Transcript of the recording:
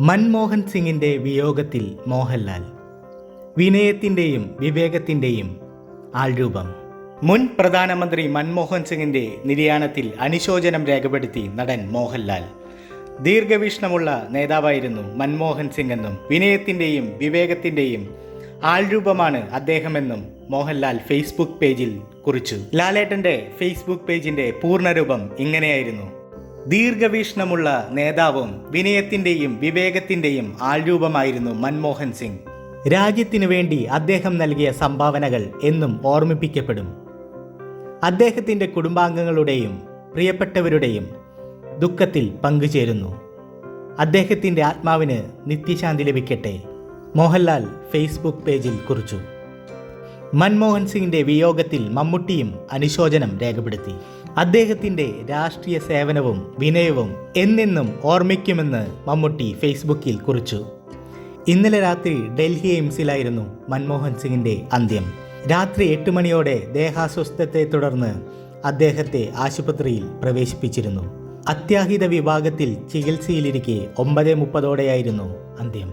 മൻമോഹൻ സിംഗിൻ്റെ വിയോഗത്തിൽ മോഹൻലാൽ. വിനയത്തിൻ്റെയും വിവേകത്തിൻ്റെയും ആൾരൂപം. മുൻ പ്രധാനമന്ത്രി മൻമോഹൻ സിംഗിൻ്റെ നിര്യാണത്തിൽ അനുശോചനം രേഖപ്പെടുത്തി നടൻ മോഹൻലാൽ. ദീർഘവീക്ഷണമുള്ള നേതാവായിരുന്നു മൻമോഹൻ സിംഗ് എന്നും വിനയത്തിൻ്റെയും വിവേകത്തിൻ്റെയും ആൾരൂപമാണ് അദ്ദേഹമെന്നും മോഹൻലാൽ ഫേസ്ബുക്ക് പേജിൽ കുറിച്ചു. ലാലേട്ടൻ്റെ ഫേസ്ബുക്ക് പേജിൻ്റെ പൂർണ്ണരൂപം ഇങ്ങനെയായിരുന്നു: ദീർഘവീക്ഷണമുള്ള നേതാവും വിനയത്തിൻ്റെയും വിവേകത്തിൻ്റെയും ആൾരൂപമായിരുന്നു മൻമോഹൻ സിംഗ്. രാജ്യത്തിനു വേണ്ടി അദ്ദേഹം നൽകിയ സംഭാവനകൾ എന്നും ഓർമ്മിപ്പിക്കപ്പെടും. അദ്ദേഹത്തിൻ്റെ കുടുംബാംഗങ്ങളുടെയും പ്രിയപ്പെട്ടവരുടെയും ദുഃഖത്തിൽ പങ്കുചേരുന്നു. അദ്ദേഹത്തിൻ്റെ ആത്മാവിന് നിത്യശാന്തി ലഭിക്കട്ടെ, മോഹൻലാൽ ഫേസ്ബുക്ക് പേജിൽ കുറിച്ചു. മൻമോഹൻ സിംഗിൻ്റെ വിയോഗത്തിൽ മമ്മൂട്ടിയും അനുശോചനം രേഖപ്പെടുത്തി. അദ്ദേഹത്തിൻ്റെ രാഷ്ട്രീയ സേവനവും വിനയവും എന്നെന്നും ഓർമ്മിക്കുമെന്ന് മമ്മൂട്ടി ഫേസ്ബുക്കിൽ കുറിച്ചു. ഇന്നലെ രാത്രി ഡൽഹി എയിംസിലായിരുന്നു മൻമോഹൻ സിംഗിൻ്റെ അന്ത്യം. രാത്രി 8 മണിയോടെ ദേഹാസ്വസ്ഥത്തെ തുടർന്ന് അദ്ദേഹത്തെ ആശുപത്രിയിൽ പ്രവേശിപ്പിച്ചിരുന്നു. അത്യാഹിത വിഭാഗത്തിൽ ചികിത്സയിലിരിക്കെ 9:30 അന്ത്യം.